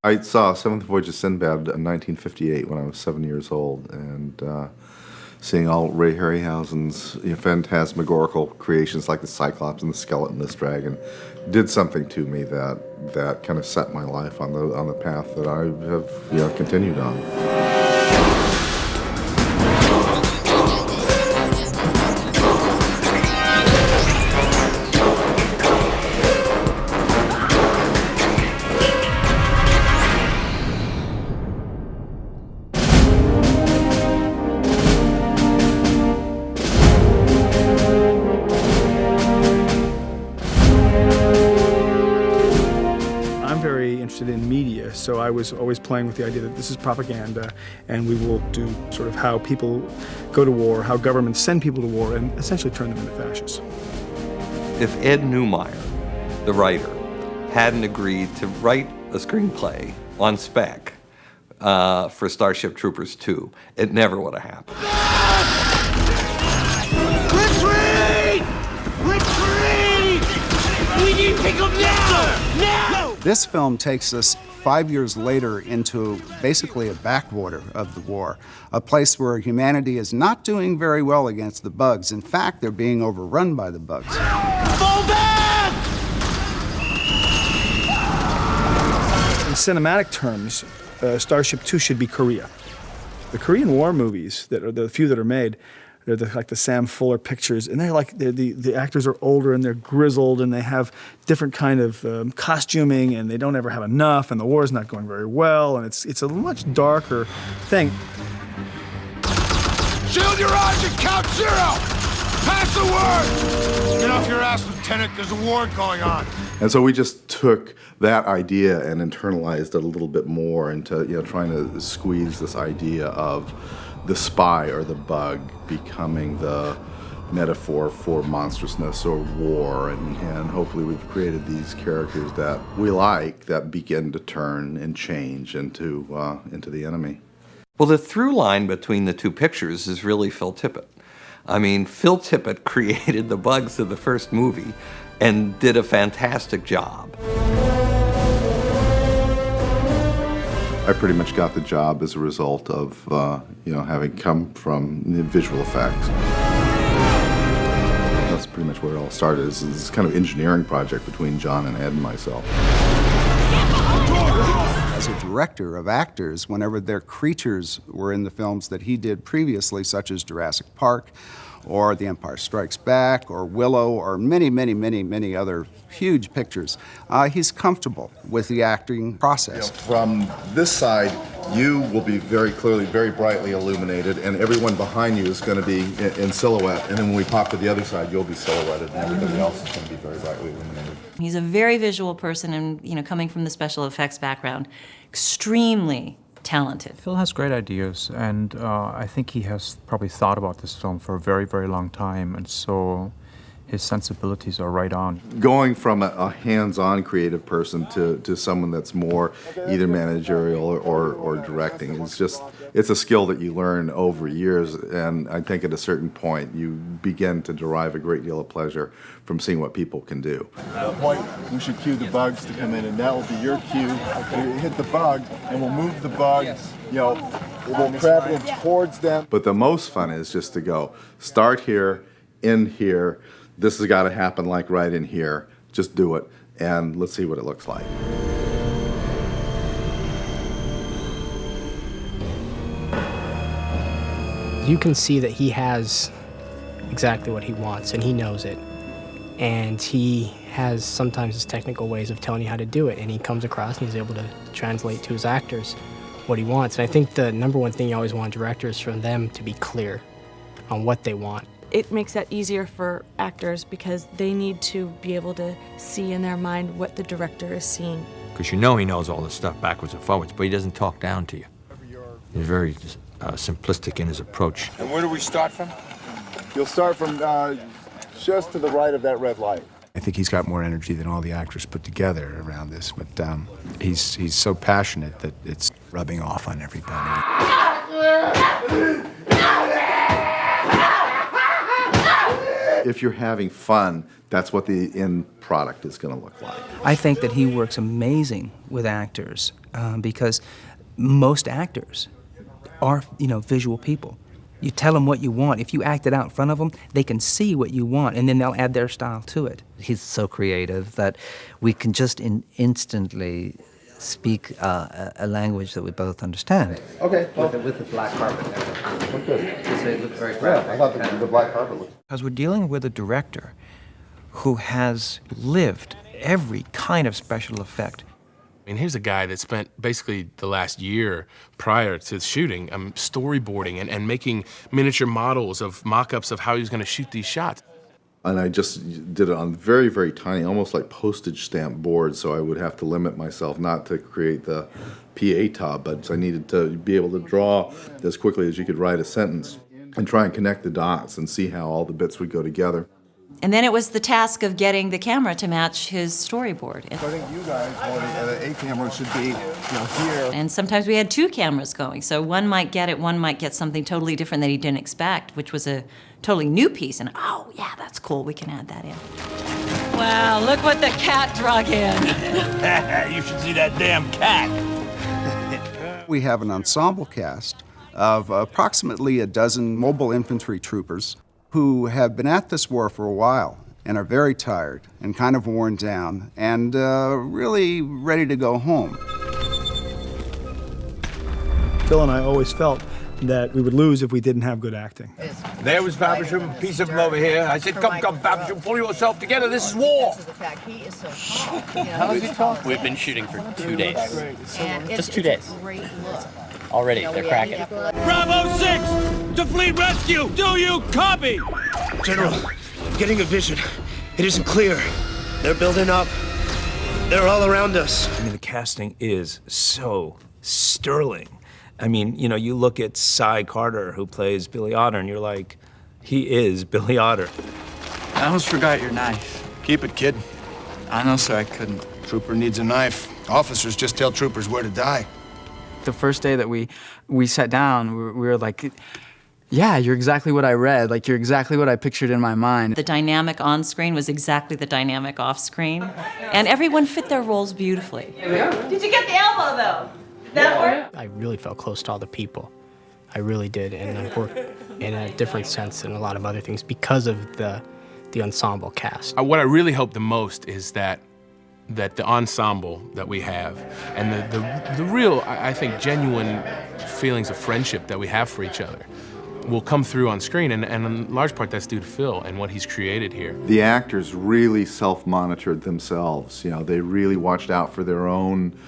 I saw Seventh Voyage of Sinbad in 1958 when I was 7 years old, and seeing all Ray Harryhausen's phantasmagorical creations like the Cyclops and the Skeleton and this dragon did something to me that kind of set my life on the path that I have continued on. In media, so I was always playing with the idea that this is propaganda and we will do sort of how people go to war, how governments send people to war and essentially turn them into fascists. If Ed Neumeier, the writer, hadn't agreed to write a screenplay on spec for Starship Troopers 2, it never would have happened. Retreat! Retreat! We need pickup now! Now! This film takes us 5 years later into basically a backwater of the war, a place where humanity is not doing very well against the bugs. In fact, they're being overrun by the bugs. Fall back! In cinematic terms, Starship 2 should be Korea. The Korean War movies, that are the few that are made, they're like the Sam Fuller pictures, and the actors are older and they're grizzled and they have different kind of costuming and they don't ever have enough and the war is not going very well and it's a much darker thing. Shield your eyes and count 0! Pass the word! Get off your ass, Lieutenant, there's a war going on. And so we just took that idea and internalized it a little bit more into trying to squeeze this idea of the spy or the bug becoming the metaphor for monstrousness or war, and hopefully we've created these characters that we like that begin to turn and change into the enemy. Well, the through line between the two pictures is really Phil Tippett. I mean, Phil Tippett created the bugs of the first movie and did a fantastic job. I pretty much got the job as a result of, having come from visual effects. That's pretty much where it all started. It's this kind of engineering project between John and Ed and myself. As a director of actors, whenever their creatures were in the films that he did previously, such as Jurassic Park, or The Empire Strikes Back, or Willow, or many, many, many, many other huge pictures, he's comfortable with the acting process. From this side, you will be very clearly, very brightly illuminated, and everyone behind you is going to be in silhouette. And then when we pop to the other side, you'll be silhouetted, and everybody else is going to be very brightly illuminated. He's a very visual person, and coming from the special effects background, extremely talented. Phil has great ideas, and I think he has probably thought about this film for a very, very long time, and so his sensibilities are right on. Going from a hands-on creative person to someone that's more either managerial or directing, it's a skill that you learn over years, and I think at a certain point you begin to derive a great deal of pleasure from seeing what people can do. At that point, we should cue the bugs to come in, and that will be your cue. We hit the bug, and we'll move the bug, we'll travel towards them. But the most fun is just to go, start here, end here, this has got to happen like right in here, just do it, and let's see what it looks like. You can see that he has exactly what he wants, and he knows it. And he has sometimes his technical ways of telling you how to do it, and he comes across and he's able to translate to his actors what he wants. And I think the number one thing you always want directors is for them to be clear on what they want. It makes that easier for actors because they need to be able to see in their mind what the director is seeing. Because he knows all this stuff backwards and forwards, but he doesn't talk down to you. He's very simplistic in his approach. And where do we start from? You'll start from just to the right of that red light. I think he's got more energy than all the actors put together around this, but he's so passionate that it's rubbing off on everybody. if you're having fun, that's what the end product is going to look like. I think that he works amazing with actors because most actors are, visual people. You tell them what you want. If you act it out in front of them, they can see what you want, and then they'll add their style to it. He's so creative that we can just instantly speak a language that we both understand. Okay. Well, with the black carpet. Okay. So it looks very graphic. I thought the black carpet looked. Because we're dealing with a director who has lived every kind of special effect. I mean, here's a guy that spent basically the last year prior to shooting storyboarding and making miniature models of mock-ups of how he was going to shoot these shots. And I just did it on very, very tiny, almost like postage stamp boards, so I would have to limit myself not to create the PA tub, but I needed to be able to draw as quickly as you could write a sentence and try and connect the dots and see how all the bits would go together. And then it was the task of getting the camera to match his storyboard. So I think you guys, a camera should be, here. And sometimes we had two cameras going, so one might get it, one might get something totally different that he didn't expect, which was a totally new piece, and oh yeah, that's cool, we can add that in. Wow, look what the cat drug in. You should see that damn cat. We have an ensemble cast of approximately a dozen mobile infantry troopers who have been at this war for a while and are very tired and kind of worn down and really ready to go home. Phil and I always felt that we would lose if we didn't have good acting. There was Babersham, a piece of him over here. I said, come, Babersham, pull yourself together. This is war. How is he talking? We've been shooting for 2 days. Just 2 days. Already, they're cracking. Bravo 6 to fleet rescue. Do you copy? General, getting a vision. It isn't clear. They're building up. They're all around us. I mean, the casting is so sterling. I mean, you look at Cy Carter, who plays Billy Otter, and you're like, he is Billy Otter. I almost forgot your knife. Keep it, kid. I know, sir, I couldn't. Trooper needs a knife. Officers just tell troopers where to die. The first day that we sat down, we were like, yeah, you're exactly what I read. Like, you're exactly what I pictured in my mind. The dynamic on screen was exactly the dynamic off screen, and everyone fit their roles beautifully. Did you get the elbow, though? That worked? I really felt close to all the people. I really did, and I worked in a different sense than a lot of other things because of the ensemble cast. What I really hope the most is that the ensemble that we have and the real, I think, genuine feelings of friendship that we have for each other will come through on screen, and in large part that's due to Phil and what he's created here. The actors really self-monitored themselves. They really watched out for their own,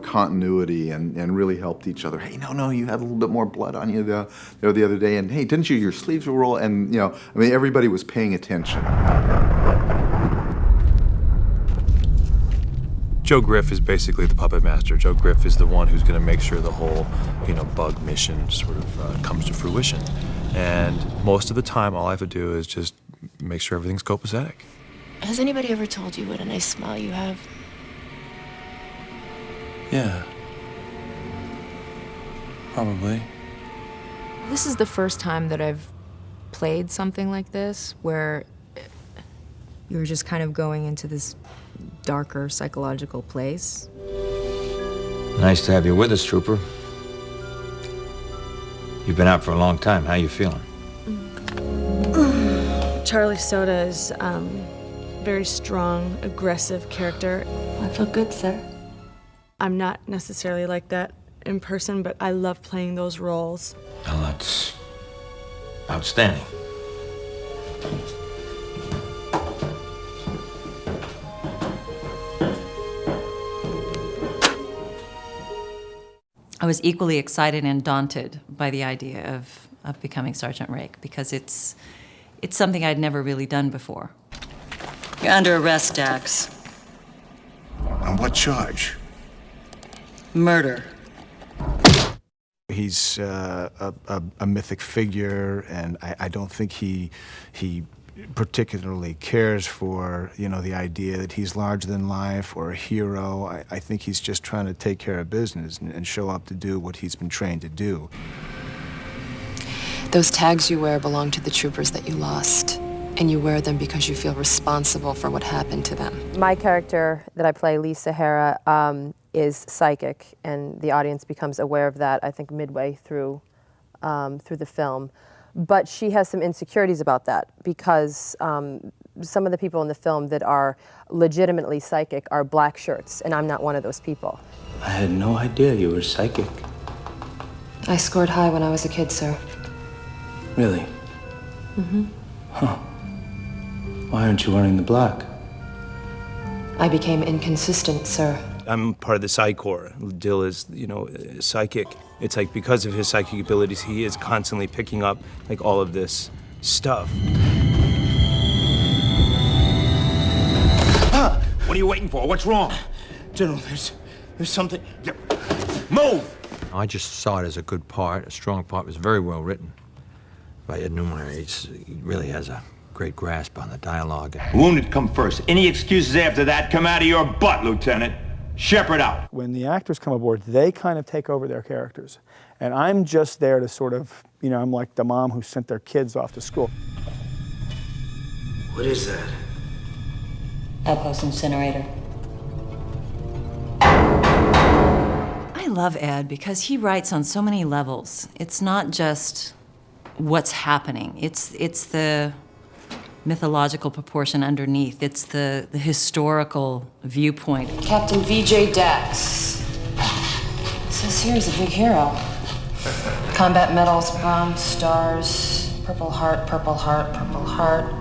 continuity and really helped each other. Hey, no, you had a little bit more blood on you the other day, and hey, didn't you? Your sleeves were rolled, and everybody was paying attention. Joe Griff is basically the puppet master. Joe Griff is the one who's going to make sure the whole, bug mission sort of comes to fruition. And most of the time, all I have to do is just make sure everything's copacetic. Has anybody ever told you what a nice smile you have? Yeah. Probably. This is the first time that I've played something like this, where you're just kind of going into this darker psychological place. Nice to have you with us, Trooper. You've been out for a long time. How you feeling? Charlie Soda is very strong, aggressive character. I feel good, sir. I'm not necessarily like that in person, but I love playing those roles. Well, that's outstanding. I was equally excited and daunted by the idea of becoming Sergeant Rake, because it's something I'd never really done before. You're under arrest, Dax. On what charge? Murder. He's a mythic figure, and I don't think he particularly cares for, the idea that he's larger than life or a hero. I think he's just trying to take care of business and show up to do what he's been trained to do. Those tags you wear belong to the troopers that you lost. And you wear them because you feel responsible for what happened to them. My character that I play, Lisa Hera, is psychic, and the audience becomes aware of that, I think, midway through the film. But she has some insecurities about that because some of the people in the film that are legitimately psychic are black shirts, and I'm not one of those people. I had no idea you were psychic. I scored high when I was a kid, sir. Really? Mm-hmm. Huh. Why aren't you wearing the black? I became inconsistent, sir. I'm part of the Psi Corps. Dill is, you know, psychic. It's like because of his psychic abilities, he is constantly picking up like all of this stuff. What are you waiting for? What's wrong? General, there's something. Move! I just saw it as a good part, a strong part. It was very well written by Ed Neumeyer. He really has a great grasp on the dialogue. Wounded come first. Any excuses after that come out of your butt, Lieutenant. Shepherd out. When the actors come aboard, they kind of take over their characters. And I'm just there to sort of, you know, I'm like the mom who sent their kids off to school. What is that? Outpost incinerator. I love Ed because he writes on so many levels. It's not just what's happening. It's the mythological proportion underneath. It's the historical viewpoint. Captain VJ Dax. Says here he's a big hero. Combat medals, bronze stars, Purple Heart, Purple Heart, Purple Heart.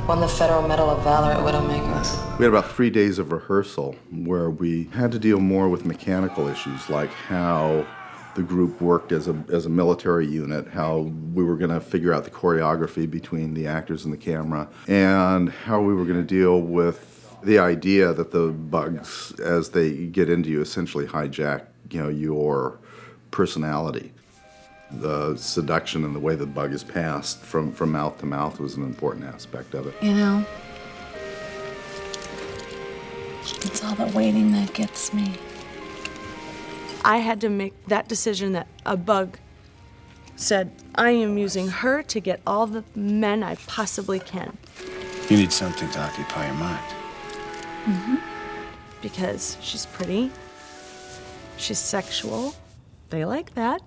Won the Federal Medal of Valor at Widowmaker. We had about 3 days of rehearsal where we had to deal more with mechanical issues, like how the group worked as a military unit, how we were going to figure out the choreography between the actors and the camera, and how we were going to deal with the idea that the bugs, as they get into you, essentially hijack, you know, your personality. The seduction and the way the bug is passed from mouth to mouth was an important aspect of it. You know, it's all the waiting that gets me. I had to make that decision that a bug said, I am using her to get all the men I possibly can. You need something to occupy your mind. Mm-hmm. Because she's pretty, she's sexual. They like that.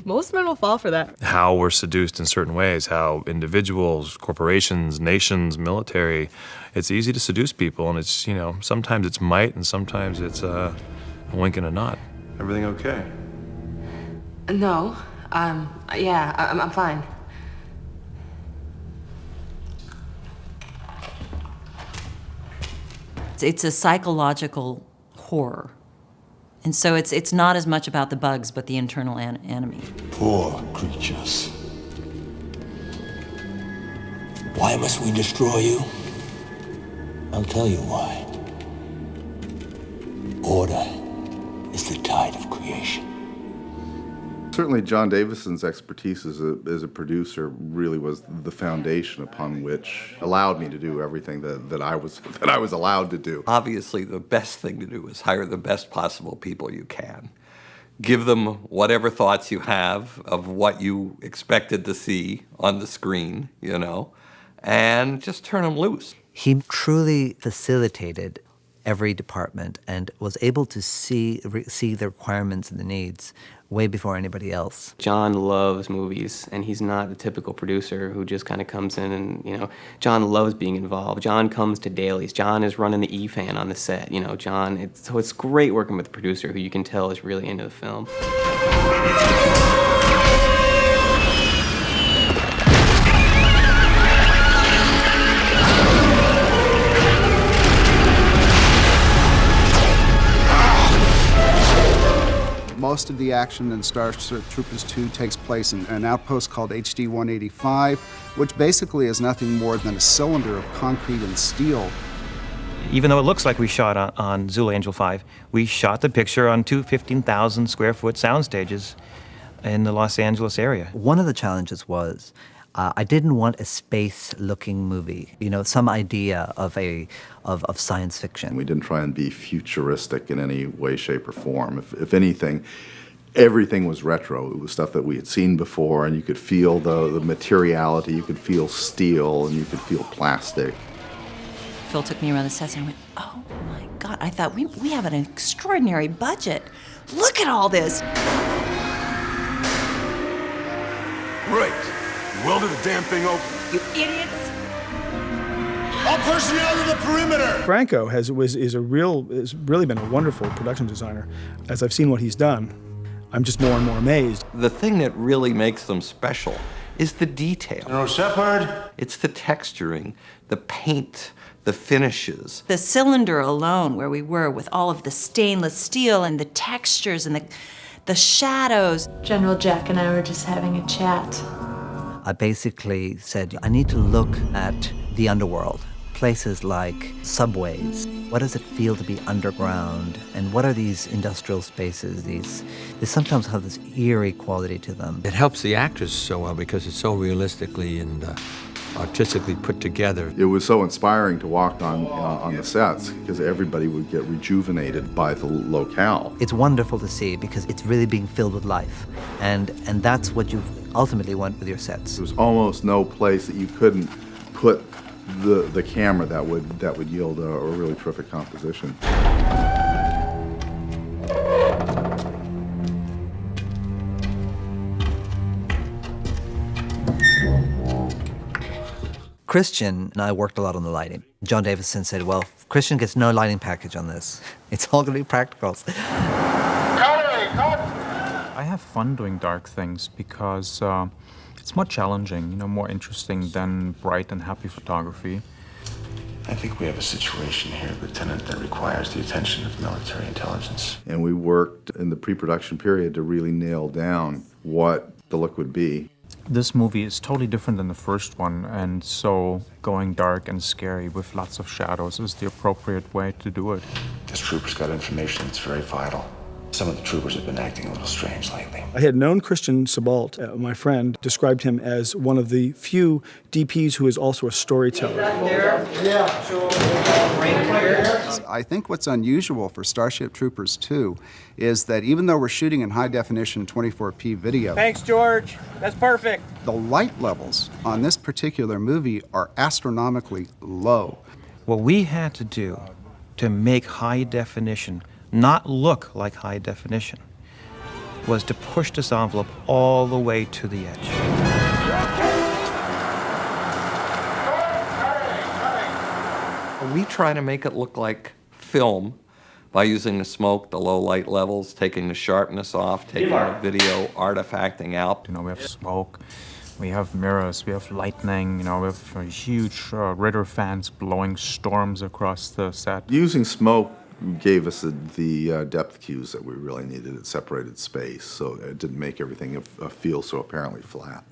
Most men will fall for that. How we're seduced in certain ways, how individuals, corporations, nations, military, it's easy to seduce people, and it's, you know, sometimes it's might and sometimes it's a wink and a nod. Everything okay? No, yeah, I'm fine. It's a psychological horror. And so it's not as much about the bugs, but the internal enemy. Poor creatures. Why must we destroy you? I'll tell you why. Order is the tide of creation. Certainly John Davison's expertise as a producer really was the foundation upon which allowed me to do everything that I was allowed to do. Obviously, the best thing to do is hire the best possible people you can. Give them whatever thoughts you have of what you expected to see on the screen, you know, and just turn them loose. He truly facilitated every department and was able to see the requirements and the needs way before anybody else. John loves movies, and he's not the typical producer who just kind of comes in and, you know, John loves being involved. John comes to dailies. John is running the E-fan on the set, you know, John. So it's great working with a producer who you can tell is really into the film. Most of the action in Starship Troopers 2 takes place in an outpost called HD 185, which basically is nothing more than a cylinder of concrete and steel. Even though it looks like we shot on Zulu Angel 5, we shot the picture on two 15,000 square foot sound stages in the Los Angeles area. One of the challenges was I didn't want a space-looking movie, you know, some idea of science fiction. We didn't try and be futuristic in any way, shape, or form. If anything, everything was retro. It was stuff that we had seen before, and you could feel the materiality, you could feel steel, and you could feel plastic. Phil took me around the sets and I went, oh my God, I thought we have an extraordinary budget. Look at all this. Great. You welded the damn thing open. You idiots. All personnel to the perimeter. Franco has really been a wonderful production designer. As I've seen what he's done, I'm just more and more amazed. The thing that really makes them special is the detail. General Shepard. It's the texturing, the paint, the finishes. The cylinder alone, where we were with all of the stainless steel and the textures and the shadows. General Jack and I were just having a chat. I basically said, I need to look at the underworld, places like subways. What does it feel to be underground? And what are these industrial spaces? They sometimes have this eerie quality to them. It helps the actors so well because it's so realistically and artistically put together. It was so inspiring to walk on the sets because everybody would get rejuvenated by the locale. It's wonderful to see because it's really being filled with life. And that's what you ultimately want with your sets. There was almost no place that you couldn't put the camera that would yield a really terrific composition. Christian and I worked a lot on the lighting. John Davison said, well, Christian gets no lighting package on this. It's all going to be practicals. I have fun doing dark things because it's more challenging, more interesting than bright and happy photography. I think we have a situation here, Lieutenant, that requires the attention of military intelligence. And we worked in the pre-production period to really nail down what the look would be. This movie is totally different than the first one, and so going dark and scary with lots of shadows is the appropriate way to do it. This trooper's got information that's very vital. Some of the troopers have been acting a little strange lately. I had known Christian Sebald, my friend, described him as one of the few DPs who is also a storyteller. I think what's unusual for Starship Troopers 2 is that even though we're shooting in high-definition 24p video... Thanks, George. That's perfect. The light levels on this particular movie are astronomically low. What we had to do to make high definition not look like high definition was to push this envelope all the way to the edge. We try to make it look like film by using the smoke, the low light levels, taking the sharpness off, taking the video artifacting out. We have smoke, we have mirrors, we have lightning, we have huge Ritter fans blowing storms across the set. Using smoke gave us the depth cues that we really needed. It separated space, so it didn't make everything feel so apparently flat.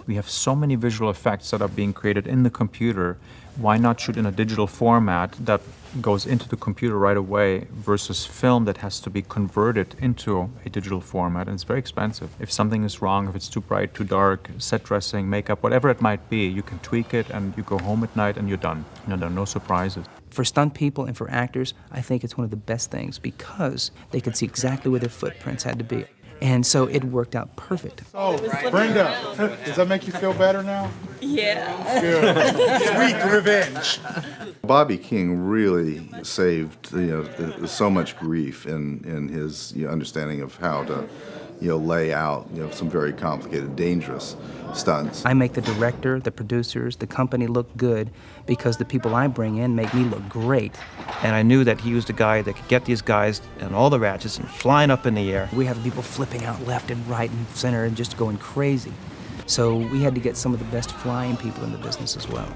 We have so many visual effects that are being created in the computer. Why not shoot in a digital format that goes into the computer right away versus film that has to be converted into a digital format? And it's very expensive. If something is wrong, if it's too bright, too dark, set dressing, makeup, whatever it might be, you can tweak it and you go home at night and you're done. There are no surprises. For stunt people and for actors, I think it's one of the best things because they could see exactly where their footprints had to be. And so it worked out perfect. Oh, Brenda, does that make you feel better now? Yeah. Good. Sweet revenge. Bobby King really saved so much grief in his understanding of how to lay out some very complicated, dangerous stunts. I make the director, the producers, the company look good because the people I bring in make me look great. And I knew that he was the guy that could get these guys and all the ratchets and flying up in the air. We have people flipping out left and right and center and just going crazy. So we had to get some of the best flying people in the business as well.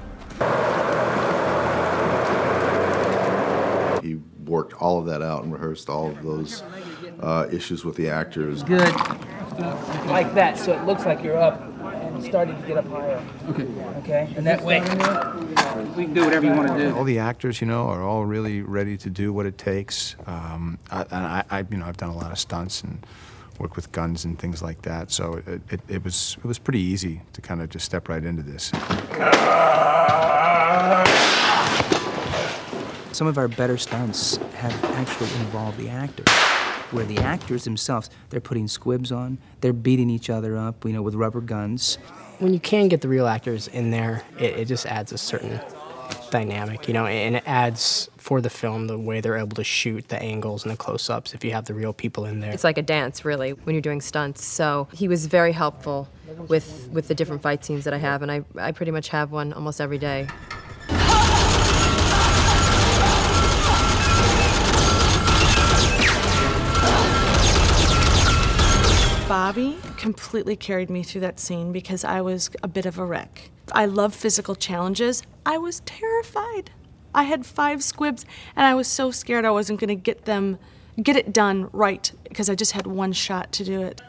He worked all of that out and rehearsed all of those issues with the actors. Good. Like that, so it looks like you're up and starting to get up higher. Okay? And that way, we can do whatever you want to do. All the actors, are all really ready to do what it takes. I've done a lot of stunts and worked with guns and things like that, so it was pretty easy to kind of just step right into this. some of our better stunts have actually involved the actors, where the actors themselves, they're putting squibs on, they're beating each other up, you know, with rubber guns. When you can get the real actors in there, it just adds a certain dynamic, you know, and it adds for the film the way they're able to shoot, the angles and the close-ups if you have the real people in there. It's like a dance, really, when you're doing stunts. So he was very helpful with the different fight scenes that I have, and I pretty much have one almost every day. Bobby completely carried me through that scene because I was a bit of a wreck. I love physical challenges. I was terrified. I had 5 squibs, and I was so scared I wasn't going to get it done right because I just had one shot to do it.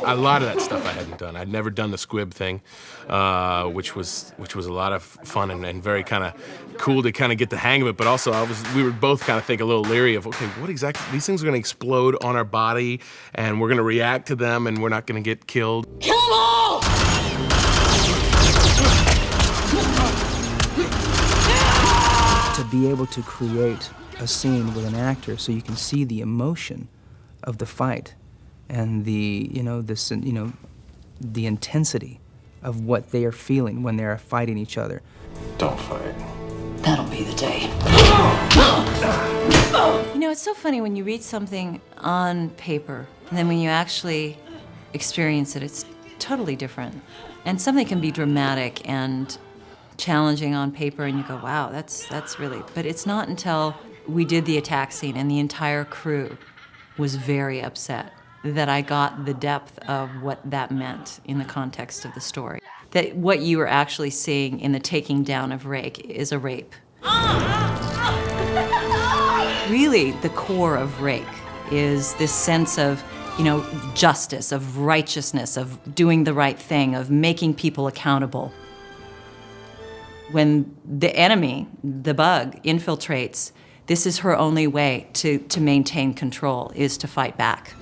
A lot of that stuff I hadn't done. I'd never done the squib thing, which was a lot of fun and very kind of cool to kind of get the hang of it. But also, we were both kind of think a little leery of, okay, what exactly? These things are going to explode on our body, and we're going to react to them, and we're not going to get killed. Kill them all! To be able to create a scene with an actor so you can see the emotion of the fight and the intensity of what they are feeling when they are fighting each other. Don't fight. That'll be the day. You know, it's so funny when you read something on paper, and then when you actually experience it, it's totally different. And something can be dramatic and challenging on paper, and you go, wow, that's really, but it's not until we did the attack scene and the entire crew was very upset that I got the depth of what that meant in the context of the story. That what you are actually seeing in the taking down of Rake is a rape. Really, the core of Rake is this sense of, you know, justice, of righteousness, of doing the right thing, of making people accountable. When the enemy, the bug, infiltrates, this is her only way to maintain control, is to fight back.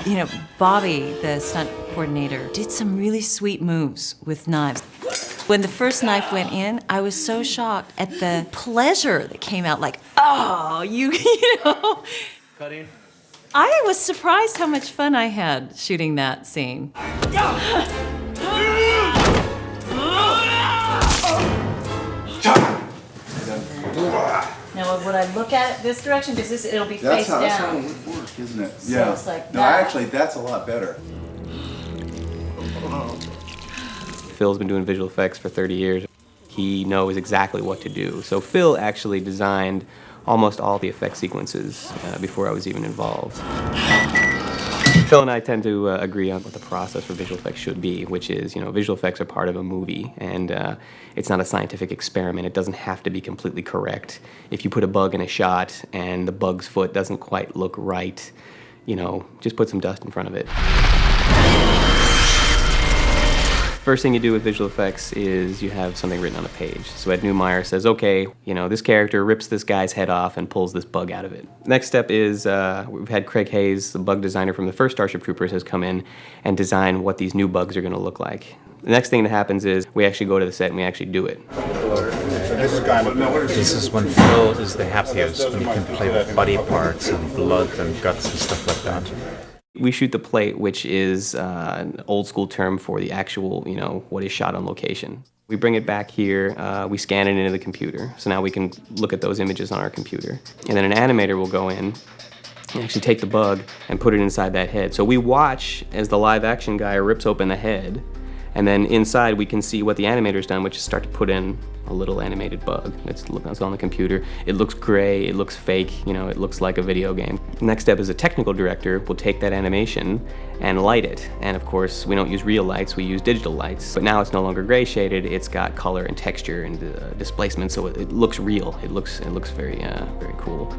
You know, Bobby, the stunt coordinator, did some really sweet moves with knives. When the first knife went in, I was so shocked at the pleasure that came out, like, oh, you know. Cutting. I was surprised how much fun I had shooting that scene. Now, would I look at it this direction? Because it'll be face down. That's how it would work, isn't it? So Yeah. it's like no, that. actually, that's a lot better. Phil's been doing visual effects for 30 years. He knows exactly what to do. So Phil actually designed almost all the effect sequences before I was even involved. Phil and I tend to agree on what the process for visual effects should be, which is, you know, visual effects are part of a movie, and it's not a scientific experiment. It doesn't have to be completely correct. If you put a bug in a shot and the bug's foot doesn't quite look right, you know, just put some dust in front of it. First thing you do with visual effects is you have something written on a page. So Ed Neumeier says, okay, you know, this character rips this guy's head off and pulls this bug out of it. Next step is we've had Craig Hayes, the bug designer from the first Starship Troopers, has come in and design what these new bugs are going to look like. The next thing that happens is we actually go to the set and we actually do it. This is when Phil is the happiest, when he can play with body parts and blood and guts and stuff like that. We shoot the plate, which is an old school term for the actual, you know, what is shot on location. We bring it back here, we scan it into the computer, so now we can look at those images on our computer. And then an animator will go in and actually take the bug and put it inside that head. So we watch as the live action guy rips open the head, and then inside we can see what the animator's done, which is start to put in a little animated bug. It's on the computer. It looks gray, it looks fake, you know, it looks like a video game. Next step is a technical director will take that animation and light it. And of course, we don't use real lights, we use digital lights. But now it's no longer gray shaded, it's got color and texture and displacement, so it looks real. It looks very, very cool.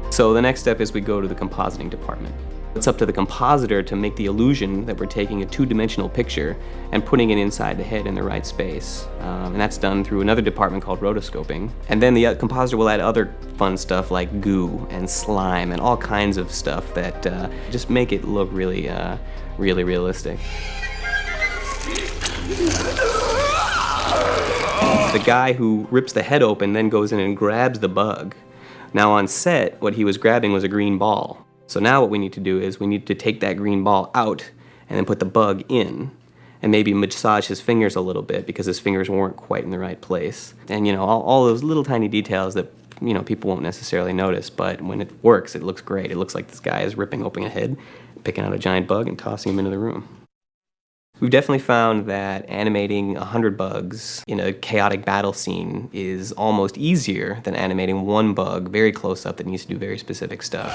So the next step is we go to the compositing department. It's up to the compositor to make the illusion that we're taking a two-dimensional picture and putting it inside the head in the right space. And that's done through another department called rotoscoping. And then the compositor will add other fun stuff like goo and slime and all kinds of stuff that just make it look really, really realistic. The guy who rips the head open then goes in and grabs the bug. Now on set, what he was grabbing was a green ball. So now what we need to do is we need to take that green ball out and then put the bug in and maybe massage his fingers a little bit because his fingers weren't quite in the right place. And you know, all those little tiny details that, you know, people won't necessarily notice, but when it works, it looks great. It looks like this guy is ripping open a head, picking out a giant bug and tossing him into the room. We've definitely found that animating 100 bugs in a chaotic battle scene is almost easier than animating one bug very close up that needs to do very specific stuff.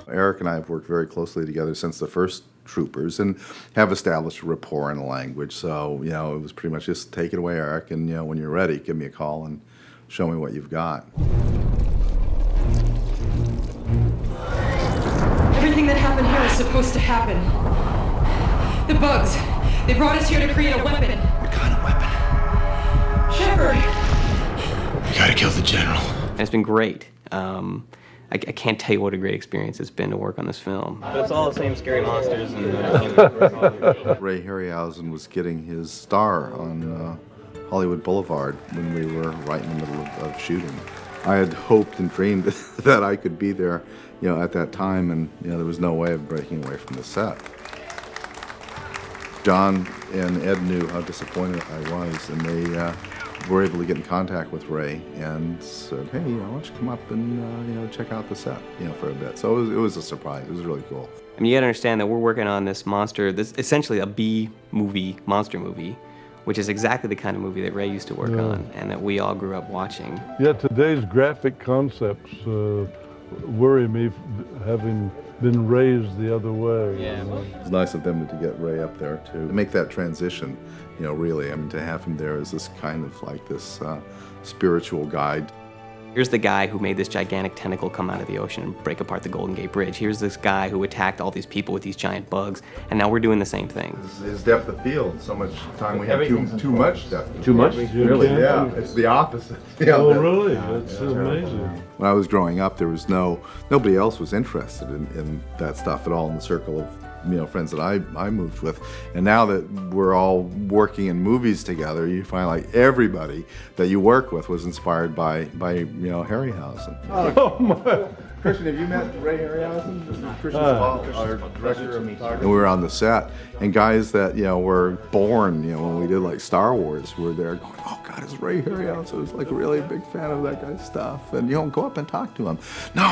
Eric and I have worked very closely together since the first Troopers and have established a rapport in the language. So, you know, it was pretty much just take it away, Eric, and, you know, when you're ready, give me a call and show me what you've got. Everything that happened here is supposed to happen. The bugs. They brought us here to create a weapon. What kind of weapon? Shepard! We gotta kill the general. And it's been great. I can't tell you what a great experience it's been to work on this film. But it's all the same scary monsters. Ray Harryhausen was getting his star on Hollywood Boulevard when we were right in the middle of shooting. I had hoped and dreamed that I could be there, you know, at that time, and you know, there was no way of breaking away from the set. John and Ed knew how disappointed I was, and they were able to get in contact with Ray and said, "Hey, you know, why don't you come up and you know, check out the set, you know, for a bit." So it was a surprise. It was really cool. I mean, you got to understand that we're working on this monster, this essentially a B movie, monster movie, which is exactly the kind of movie that Ray used to work on and that we all grew up watching. Yeah, today's graphic concepts worry me, having been raised the other way. Yeah. It's nice of them to get Ray up there to make that transition, you know, really. I mean, to have him there as this kind of like this spiritual guide. Here's the guy who made this gigantic tentacle come out of the ocean and break apart the Golden Gate Bridge. Here's this guy who attacked all these people with these giant bugs, and now we're doing the same thing. His depth of field, so much time we have too much depth. Too much? Really? Yeah, it's the opposite. Yeah, oh, really? That's amazing. When I was growing up, there was nobody else was interested in that stuff at all in the circle of, you know, friends that I moved with. And now that we're all working in movies together, you find like everybody that you work with was inspired by you know, Harryhausen. Oh my. Christian, have you met Ray Harryhausen? Christian Spall, our director of photography. And we were on the set, and guys that, you know, were born, you know, when we did like Star Wars, were there going, "Oh God, it's Ray Harryhausen." I was like really a big fan of that guy's stuff, and you know, go up and talk to him. No,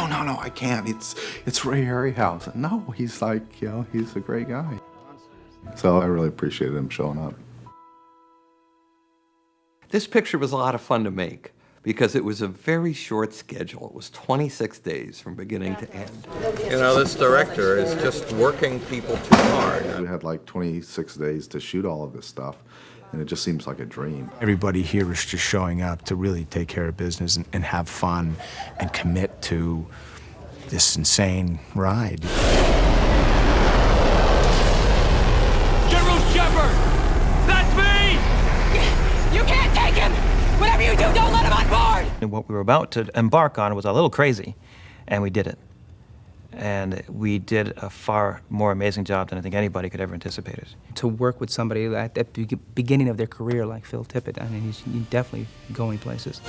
I can't. It's Ray Harryhausen. No, he's like, you know, he's a great guy. So I really appreciated him showing up. This picture was a lot of fun to make because it was a very short schedule. It was 26 days from beginning to end. You know, this director is just working people too hard. We had like 26 days to shoot all of this stuff, and it just seems like a dream. Everybody here is just showing up to really take care of business and have fun and commit to this insane ride. General Shepard! That's me! You can't take him! Whatever you do, don't let him on board! And what we were about to embark on was a little crazy, and we did it. And we did a far more amazing job than I think anybody could ever anticipate it. To work with somebody at the beginning of their career like Phil Tippett, I mean, he's definitely going places.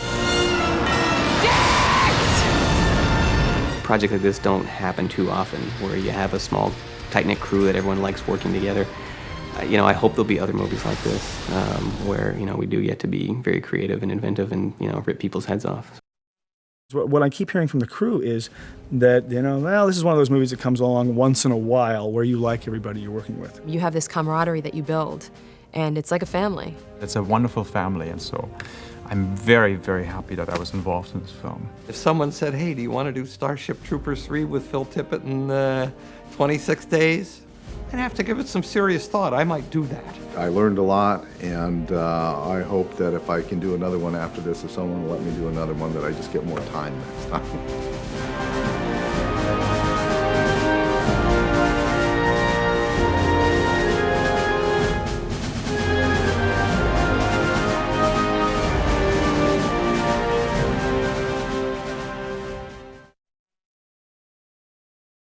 Projects like this don't happen too often, where you have a small, tight-knit crew that everyone likes working together. You know, I hope there'll be other movies like this, where, you know, we do get to be very creative and inventive and, you know, rip people's heads off. What I keep hearing from the crew is that, you know, well, this is one of those movies that comes along once in a while where you like everybody you're working with. You have this camaraderie that you build, and it's like a family. It's a wonderful family, and so I'm very, very happy that I was involved in this film. If someone said, "Hey, do you want to do Starship Troopers 3 with Phil Tippett in 26 days?" I'd have to give it some serious thought. I might do that. I learned a lot, and I hope that if I can do another one after this, if someone will let me do another one, that I just get more time next time.